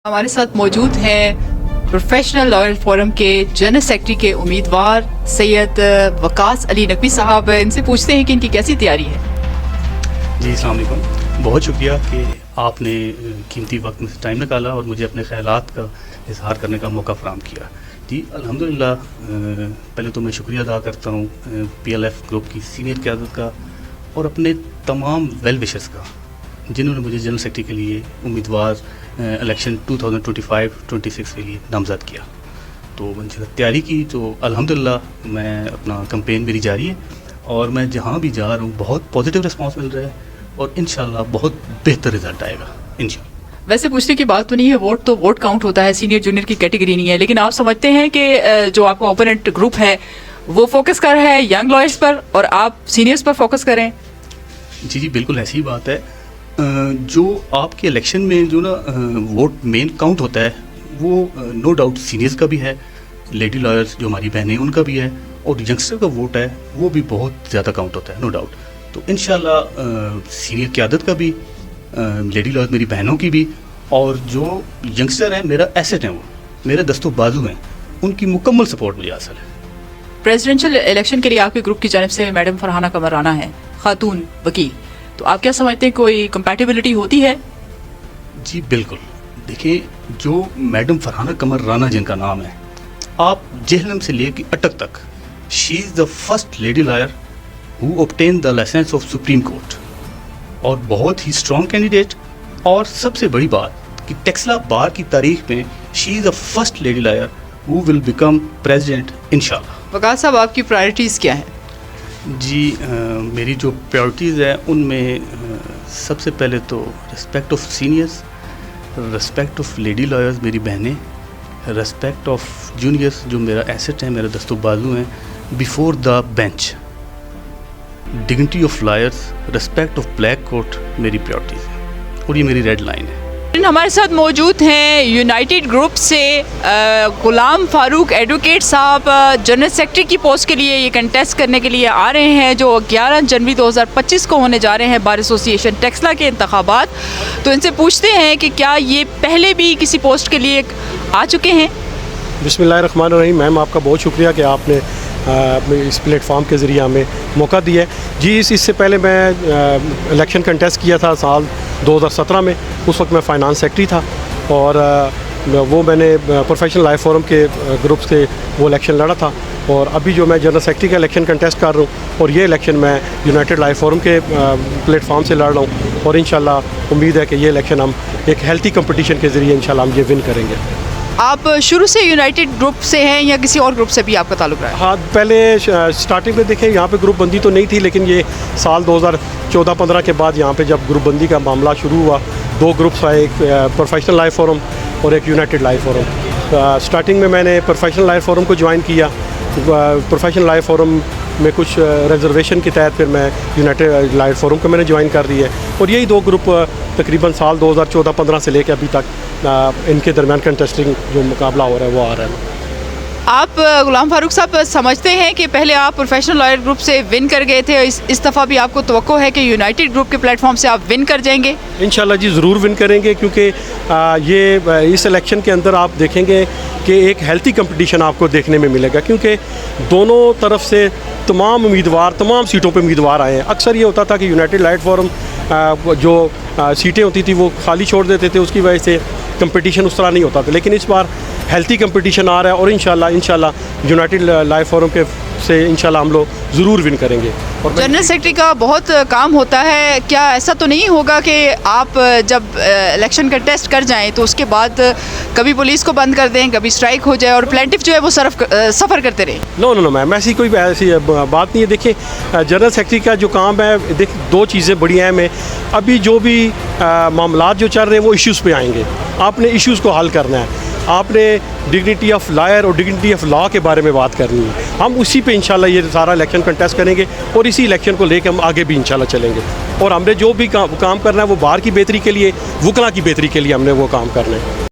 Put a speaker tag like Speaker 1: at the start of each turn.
Speaker 1: हमारे साथ मौजूद हैं प्रोफेशनल लॉयर फोरम के जनरल सेक्रेटरी के उम्मीदवार सैयद वकास अली नकवी साहब। इनसे पूछते हैं कि इनकी कैसी तैयारी है।
Speaker 2: जी अस्सलाम वालेकुम, बहुत शुक्रिया कि आपने कीमती वक्त में से टाइम निकाला और मुझे अपने ख्यालात का इजहार करने का मौका फराहम किया। जी अल्हम्दुलिल्लाह, पहले तो मैं शुक्रिया अदा करता हूँ PLF ग्रुप की सीनियर क़यादत का और अपने तमाम वेल विशर्स का जिन्होंने मुझे जनरल सेक्रेटरी के लिए उम्मीदवार इलेक्शन 2025-26 के लिए नामज़द किया। तो मैंने तैयारी की तो अल्हम्दुलिल्लाह मैं अपना कैंपेन मेरी जारी है और मैं जहाँ भी जा रहा हूँ बहुत पॉजिटिव रिस्पांस मिल रहा है और इंशाल्लाह बहुत बेहतर रिजल्ट आएगा इंशाल्लाह।
Speaker 1: वैसे पूछने की बात तो नहीं है, वोट तो वोट काउंट होता है, सीनियर जूनियर की कैटेगरी नहीं है, लेकिन आप समझते हैं कि जो आपका ओपोनेंट ग्रुप है वो फोकस कर रहा है यंग लॉयर्स पर और आप सीनियर्स पर फोकस करें?
Speaker 2: जी बिल्कुल ऐसी ही बात है। जो आपके इलेक्शन में जो ना वोट मेन काउंट होता है वो नो डाउट सीनियर्स का भी है, लेडी लॉयर्स जो हमारी बहनें उनका भी है, और यंगस्टर का वोट है वो भी बहुत ज़्यादा काउंट होता है नो डाउट। तो इंशाल्लाह सीनियर क़यादत का भी, लेडी लॉयर्स मेरी बहनों की भी, और जो यंगस्टर हैं मेरा एसेट हैं, वो मेरे दस्तों बाजू हैं, उनकी मुकम्मल सपोर्ट मुझे हासिल है।
Speaker 1: प्रेसिडेंशियल इलेक्शन के लिए आपके ग्रुप की जानिब से मैडम फरहाना कमर राना है, खातून वकील, तो आप क्या समझते हैं कोई कंपैटिबिलिटी होती है?
Speaker 2: जी बिल्कुल, देखिए जो मैडम फरहाना कमर राना जिनका नाम है, आप जेहलम से लेकर अटक तक, she is the first lady lawyer who obtain the license of supreme court, और बहुत ही स्ट्रॉन्ग कैंडिडेट। और सबसे बड़ी बात कि टेक्सला बार की तारीख में she is the first lady lawyer who will become president इंशाल्लाह।
Speaker 1: वकास साहब, आपकी प्रायोरिटीज़ क्या हैं?
Speaker 2: जी मेरी जो प्रायोरिटीज़ है उनमें सबसे पहले तो respect of seniors, respect of lady lawyers मेरी बहनें, रिस्पेक्ट ऑफ जूनियर्स जो मेरा एसेट है, मेरे दस्तों बाजू हैं, before the bench, dignity of lawyers, respect of black court मेरी प्रायोरिटीज़ है और ये मेरी रेड लाइन है।
Speaker 1: हमारे साथ मौजूद हैं यूनाइटेड ग्रुप से गुलाम फारूक एडवोकेट साहब। जनरल सेक्रेटरी की पोस्ट के लिए ये कंटेस्ट करने के लिए आ रहे हैं जो 11 जनवरी 2025 को होने जा रहे हैं बार एसोसिएशन टेक्सला के इंतखाबात। तो इनसे पूछते हैं कि क्या ये पहले भी किसी पोस्ट के लिए आ चुके हैं?
Speaker 3: बिस्मिल्लाहिर्रहमानिर्रहीम। मैम आपका बहुत शुक्रिया कि आपने इस प्लेटफॉर्म के ज़रिए हमें मौका दिया है। जी इससे पहले मैं इलेक्शन कंटेस्ट किया था साल 2017 में, उस वक्त मैं फ़ाइनेंस सेक्रेटरी था और वो मैंने प्रोफेशनल लाइफ फोरम के ग्रुप से वो इलेक्शन लड़ा था, और अभी जो मैं जनरल सेक्रेटरी का इलेक्शन कंटेस्ट कर रहा हूँ और ये इलेक्शन मैं यूनाइटेड लाइफ फोरम के प्लेटफॉर्म से लड़ रहा हूँ, और इंशाल्लाह उम्मीद है कि ये इलेक्शन हम एक हेल्थी कंपटीशन के ज़रिए इंशाल्लाह हम ये विन करेंगे।
Speaker 1: आप शुरू से यूनाइटेड ग्रुप से हैं या किसी और ग्रुप से भी आपका ताल्लुक रहा है?
Speaker 3: हाँ, पहले स्टार्टिंग में देखें यहाँ पे ग्रुप बंदी तो नहीं थी, लेकिन ये साल 2014-15 के बाद यहाँ पे जब ग्रुप बंदी का मामला शुरू हुआ, दो ग्रुप्स आए, एक प्रोफेशनल लाइफ फोरम और एक यूनाइटेड लाइफ फोरम। स्टार्टिंग में मैंने प्रोफेशनल लाइफ फोरम को ज्वाइन किया, प्रोफेशनल लाइफ फोरम में कुछ रिजर्वेशन के तहत फिर मैं यूनाइटेड लाइफ फोरम को मैंने ज्वाइन कर दी है, और यही दो ग्रुप तकरीबन साल 2014-15 से लेकर अभी तक इनके दरमियान कंटेस्टिंग जो मुकाबला हो रहा है वो आ रहा है।
Speaker 1: आप गुलाम फारूक साहब समझते हैं कि पहले आप प्रोफेशनल लॉयर ग्रुप से विन कर गए थे, इस दफ़ा भी आपको तवक्को है कि यूनाइटेड ग्रुप के प्लेटफॉर्म से आप विन कर जाएंगे?
Speaker 3: इंशाल्लाह जी ज़रूर विन करेंगे, क्योंकि ये इस इलेक्शन के अंदर आप देखेंगे कि एक हेल्थी कंपटीशन आपको देखने में मिलेगा, क्योंकि दोनों तरफ से तमाम उम्मीदवार तमाम सीटों पे उम्मीदवार आए हैं। अक्सर ये होता था कि यूनाइटेड लाइफ फोरम जो सीटें होती थी वो खाली छोड़ देते थे, उसकी वजह से कंपटीशन उस तरह नहीं होता था, लेकिन इस बार हेल्थी कंपटीशन आ रहा है और इंशाल्लाह यूनाइटेड लाइफ फोरम के से इंशाल्लाह हम लोग ज़रूर विन करेंगे। और
Speaker 1: जनरल सेक्रेटरी का बहुत काम होता है, क्या ऐसा तो नहीं होगा कि आप जब इलेक्शन कंटेस्ट कर जाएं तो उसके बाद कभी पुलिस को बंद कर दें, कभी स्ट्राइक हो जाए और प्लेंटिफ जो है वो सफ़र करते रहे?
Speaker 3: नो मैम, ऐसी कोई बात नहीं है। देखिए जनरल सेक्रेटरी का जो काम है, देखिए दो चीज़ें बड़ी अहम है। अभी जो भी मामलात जो चल रहे हैं वो इश्यूज़ पे आएंगे, आपने इश्यूज़ को हल करना है, आपने डिग्निटी ऑफ लॉयर और डिग्निटी ऑफ लॉ के बारे में बात करनी है। हम उसी पे इंशाल्लाह ये सारा इलेक्शन कंटेस्ट करेंगे और इसी इलेक्शन को लेकर हम आगे भी इंशाल्लाह चलेंगे, और हमने जो भी काम करना है वो बार की बेहतरी के लिए, वकला की बेहतरी के लिए हमने वो काम करना है।